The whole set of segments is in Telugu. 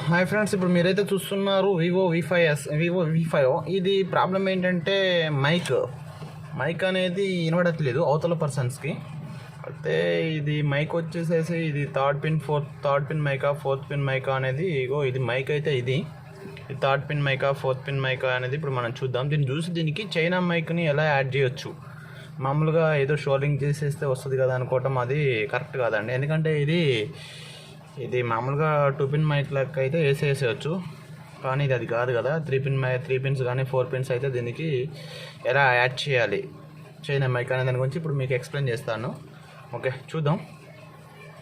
హాయ్ ఫ్రెండ్స్, ఇప్పుడు మీరైతే చూస్తున్నారు వివో వి5 ఇది ప్రాబ్లం ఏంటంటే మైక్ అనేది వినబడట్లేదు అవతల పర్సన్స్కి. అయితే ఇది మైక్ వచ్చేసేసి ఇది third pin mica fourth pin mica అనేది ఇది మైక్ అయితే ఇది third pin mica fourth pin mica అనేది ఇప్పుడు మనం చూద్దాం. దీనికి చైనా మైక్ని ఎలా యాడ్ చేయొచ్చు. మామూలుగా ఏదో షోలింగ్ చేసేస్తే వస్తుంది కదా అనుకోవటం అది కరెక్ట్ కాదండి. ఎందుకంటే ఇది మామూలుగా 2 పిన్ మైక్ లెక్క అయితే వేసేయచ్చు, కానీ ఇది అది కాదు కదా. 3 పిన్స్ కానీ 4 పిన్స్ అయితే దీనికి ఎలా యాడ్ చేయాలి చైనా మైక్ అనే దాని గురించి ఇప్పుడు మీకు ఎక్స్ప్లెయిన్ చేస్తాను. ఓకే, చూద్దాం.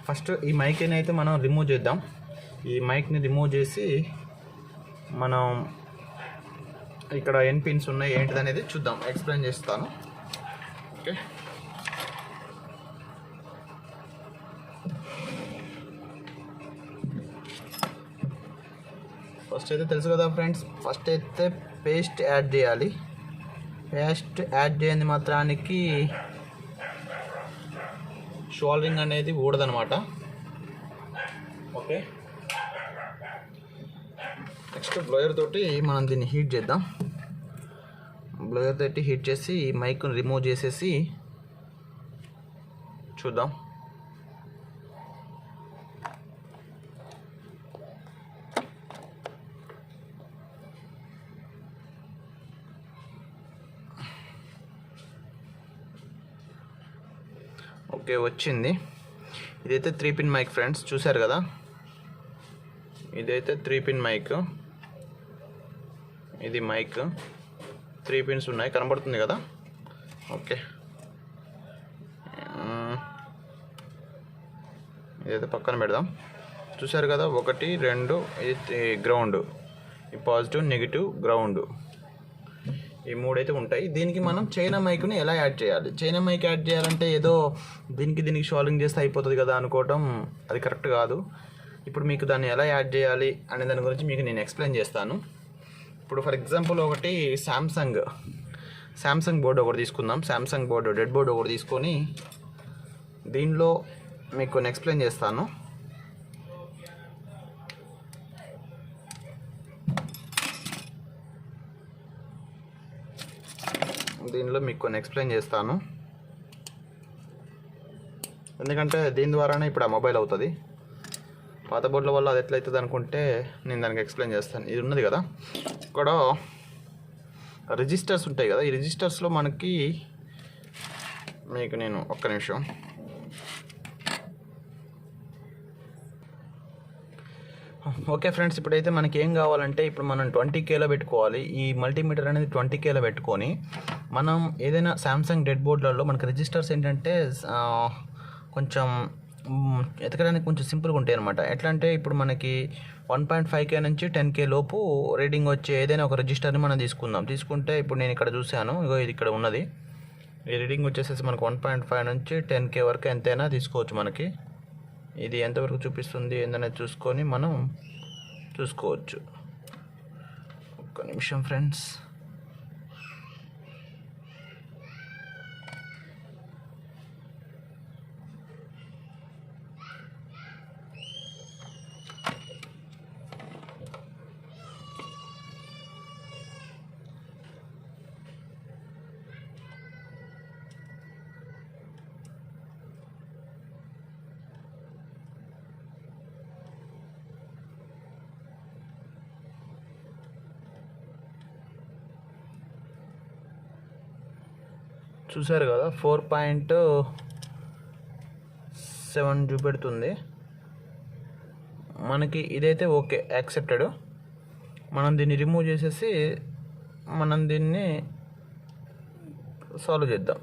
ఫస్ట్ ఈ మైక్ని అయితే మనం రిమూవ్ చేద్దాం. ఈ మైక్ని రిమూవ్ చేసి మనం ఇక్కడ ఎన్ని పిన్స్ ఉన్నాయి ఏంటిది అనేది చూద్దాం, ఎక్స్ప్లెయిన్ చేస్తాను. ఓకే, ఫస్ట్ అయితే తెలుసు కదా ఫ్రెండ్స్, ఫస్ట్ అయితే పేస్ట్ యాడ్ చేయాలి. పేస్ట్ యాడ్ చేయని మాత్రానికి షోల్డరింగ్ అనేది ఊడదనమాట. ఓకే, నెక్స్ట్ బ్లోయర్ తోటి మనం దీన్ని హీట్ చేద్దాం. బ్లోయర్ తోటి హీట్ చేసి మైక్ని రిమూవ్ చేసేసి చూద్దాం. ఓకే, వచ్చింది. ఇదైతే 3 పిన్ మైక్ ఫ్రెండ్స్, చూశారు కదా. ఇదైతే 3 పిన్ మైక్. ఇది మైక్ 3 పిన్స్ ఉన్నాయి, కనబడుతుంది కదా. ఓకే, ఇదైతే పక్కన పెడదాం. చూశారు కదా, 1 2 ఇది గ్రౌండ్, ఈ పాజిటివ్ నెగిటివ్ గ్రౌండ్, ఈ 3 అయితే ఉంటాయి. దీనికి మనం చైనా మైక్ని ఎలా యాడ్ చేయాలి. చైనా మైక్ యాడ్ చేయాలంటే ఏదో దీనికి షోలింగ్ చేస్తే అయిపోతుంది కదా అనుకోవటం అది కరెక్ట్ కాదు. ఇప్పుడు మీకు దాన్ని ఎలా యాడ్ చేయాలి అనే దాని గురించి మీకు నేను ఎక్స్ప్లెయిన్ చేస్తాను. ఇప్పుడు ఫర్ ఎగ్జాంపుల్ ఒకటి శాంసంగ్ బోర్డు ఒకటి తీసుకుందాం. శాంసంగ్ బోర్డు డెడ్ బోర్డు ఒకటి తీసుకొని దీనిలో మీకు నేను ఎక్స్ప్లెయిన్ చేస్తాను. దీనిలో మీకు కొన్ని ఎక్స్ప్లెయిన్ చేస్తాను, ఎందుకంటే దీని ద్వారానే ఇప్పుడు ఆ మొబైల్ అవుతుంది. పాత బోర్డుల వల్ల అది ఎట్లయితుంది అనుకుంటే నేను దానికి ఎక్స్ప్లెయిన్ చేస్తాను. ఇది ఉన్నది కదా, ఇక్కడ రిజిస్టర్స్ ఉంటాయి కదా. ఈ రిజిస్టర్స్లో మీకు నేను ఒక్క నిమిషం. ఓకే ఫ్రెండ్స్, ఇప్పుడైతే మనకి ఏం కావాలంటే ఇప్పుడు మనం 20Kలో పెట్టుకోవాలి. ఈ మల్టీమీటర్ అనేది 20Kలో పెట్టుకొని మనం ఏదైనా శాంసంగ్ డెడ్ బోర్డులలో మనకి రిజిస్టర్స్ ఏంటంటే కొంచెం ఎతకడానికి కొంచెం సింపుల్గా ఉంటాయి అనమాట. ఎట్లా అంటే ఇప్పుడు మనకి 1.5K నుంచి 10K లోపు రీడింగ్ వచ్చే ఏదైనా ఒక రిజిస్టర్ని మనం తీసుకుంటే ఇప్పుడు నేను ఇక్కడ చూశాను, ఇది ఇక్కడ ఉన్నది. ఈ రీడింగ్ వచ్చేసేసి మనకు 1.5 నుంచి 10K వరకు ఎంతైనా తీసుకోవచ్చు. మనకి ఇది ఎంతవరకు చూపిస్తుంది ఏందనేది చూసుకొని మనం చూసుకోవచ్చు. ఒక్క నిమిషం ఫ్రెండ్స్. చూసారు కదా, 4.7 చూపెడుతుంది మనకి. ఇదైతే ఓకే, యాక్సెప్టెడ్. మనం దీన్ని రిమూవ్ చేసేసి మనం దీన్ని సాల్వ్ చేద్దాం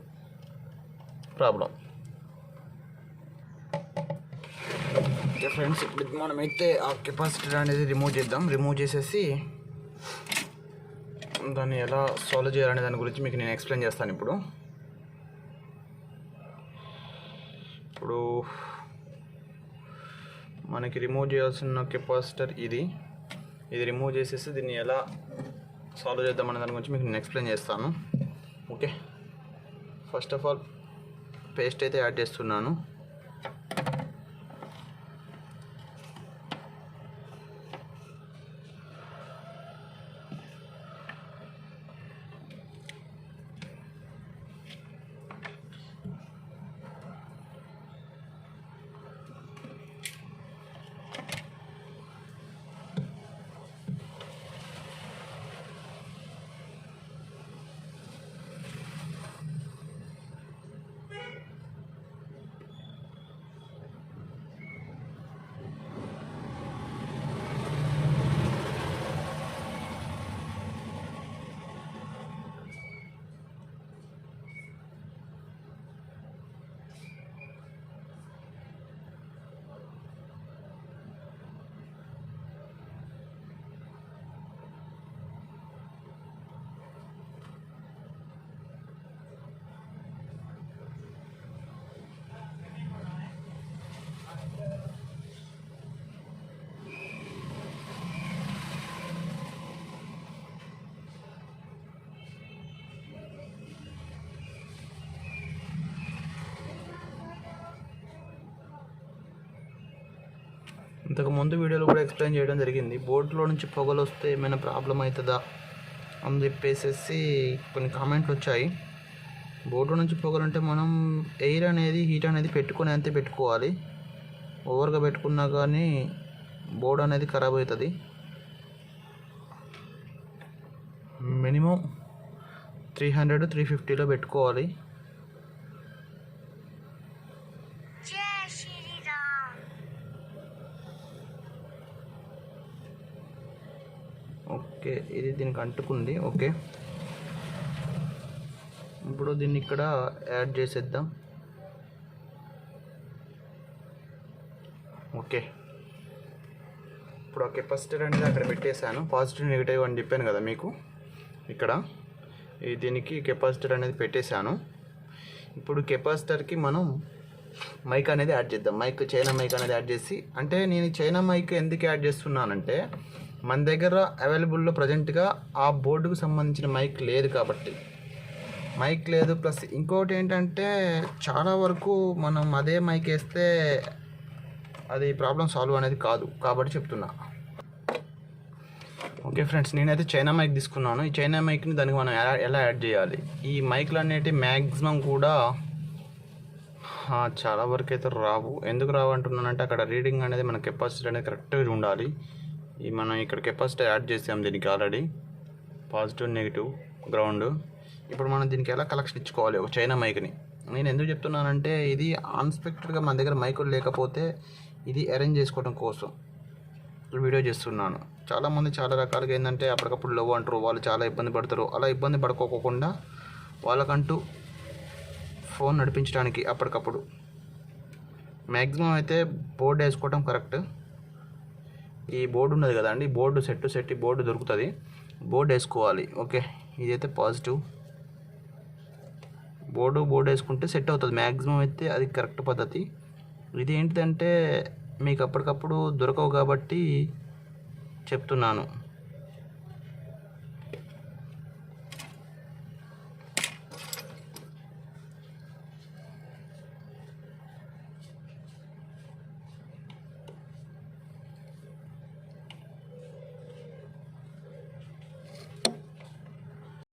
ప్రాబ్లం. ఓకే ఫ్రెండ్స్, ఇప్పుడు మనమైతే ఆ కెపాసిటర్ అనేది రిమూవ్ చేసేసి దాన్ని ఎలా సాల్వ్ చేయాలనే దాని గురించి మీకు నేను ఎక్స్ప్లెయిన్ చేస్తాను. ఇప్పుడు మనకి రిమూవ్ చేయాల్సిన కెపాసిటర్ ఇది రిమూవ్ చేసేసి దీన్ని ఎలా సాల్వ్ చేద్దామనే దాని గురించి మీకు నేను ఎక్స్ప్లెయిన్ చేస్తాను. Okay, first of all paste అయితే యాడ్ చేస్తున్నాను. ఇంతకుముందు వీడియోలో కూడా ఎక్స్ప్లెయిన్ చేయడం జరిగింది. బోర్డులో నుంచి పొగలు వస్తే ఏమైనా ప్రాబ్లం అవుతుందా అని చెప్పేసి కొన్ని కామెంట్లు వచ్చాయి. బోర్డు నుంచి పొగలు అంటే మనం ఎయిర్ అనేది హీట్ అనేది పెట్టుకుని అంతే పెట్టుకోవాలి. ఓవర్గా పెట్టుకున్నా కానీ బోర్డు అనేది ఖరాబ్ అవుతుంది. మినిమం 300-350లో పెట్టుకోవాలి. ఓకే, ఇది దీనికి అంటుకుంది. ఓకే, ఇప్పుడు దీన్ని ఇక్కడ యాడ్ చేసేద్దాం. ఓకే, ఇప్పుడు ఆ కెపాసిటర్ అనేది అక్కడ పెట్టేశాను. పాజిటివ్ నెగిటివ్ అని చెప్పాను కదా మీకు. ఇక్కడ దీనికి కెపాసిటర్ అనేది పెట్టేశాను. ఇప్పుడు కెపాసిటర్కి మనం మైక్ అనేది యాడ్ చేద్దాం. చైనా మైక్ అనేది యాడ్ చేసి, అంటే నేను చైనా మైక్ ఎందుకు యాడ్ చేస్తున్నానంటే మన దగ్గర అవైలబుల్లో ప్రజెంట్గా ఆ బోర్డుకు సంబంధించిన మైక్ లేదు కాబట్టి. మైక్ లేదు, ప్లస్ ఇంకోటి ఏంటంటే చాలా వరకు మనం అదే మైక్ వేస్తే అది ప్రాబ్లం సాల్వ్ అనేది కాదు కాబట్టి చెప్తున్నా. ఓకే ఫ్రెండ్స్, నేనైతే చైనా మైక్ తీసుకున్నాను. ఈ చైనా మైక్ని దానికి మనం ఎలా యాడ్ చేయాలి. ఈ మైక్లు అనేవి మ్యాక్సిమం కూడా చాలా వరకు అయితే రావు. ఎందుకు రావు అంటున్నానంటే అక్కడ రీడింగ్ అనేది మన కెపాసిటీ అనేది కరెక్ట్గా ఉండాలి. మనం ఇక్కడ కెపాసిటీ యాడ్ చేసాం దీనికి ఆల్రెడీ, పాజిటివ్ నెగిటివ్ గ్రౌండ్. ఇప్పుడు మనం దీనికి ఎలా కలెక్షన్ ఇచ్చుకోవాలి ఒక చైనా మైక్ని. నేను ఎందుకు చెప్తున్నానంటే ఇది అన్ఎక్స్పెక్టెడ్గా మన దగ్గర మైకులు లేకపోతే ఇది అరేంజ్ చేసుకోవడం కోసం వీడియో చేస్తున్నాను. చాలామంది చాలా రకాలుగా ఏంటంటే అప్పటికప్పుడు లవ్ అంటారు, వాళ్ళు చాలా ఇబ్బంది పడతారు. అలా ఇబ్బంది పడుకోకుండా వాళ్ళకంటూ ఫోన్ నడిపించడానికి అప్పటికప్పుడు మ్యాక్సిమం అయితే బోర్డు వేసుకోవడం కరెక్ట్. ఈ బోర్డు ఉన్నది కదా అండి, బోర్డు సెట్ ఈ బోర్డు దొరుకుతుంది, బోర్డు వేసుకోవాలి. ఓకే, ఇదైతే పాజిటివ్. బోర్డు వేసుకుంటే సెట్ అవుతుంది మ్యాక్సిమం అయితే, అది కరెక్ట్ పద్ధతి. ఇది ఏంటిదంటే మీకు అప్పటికప్పుడు దొరకవు కాబట్టి చెప్తున్నాను.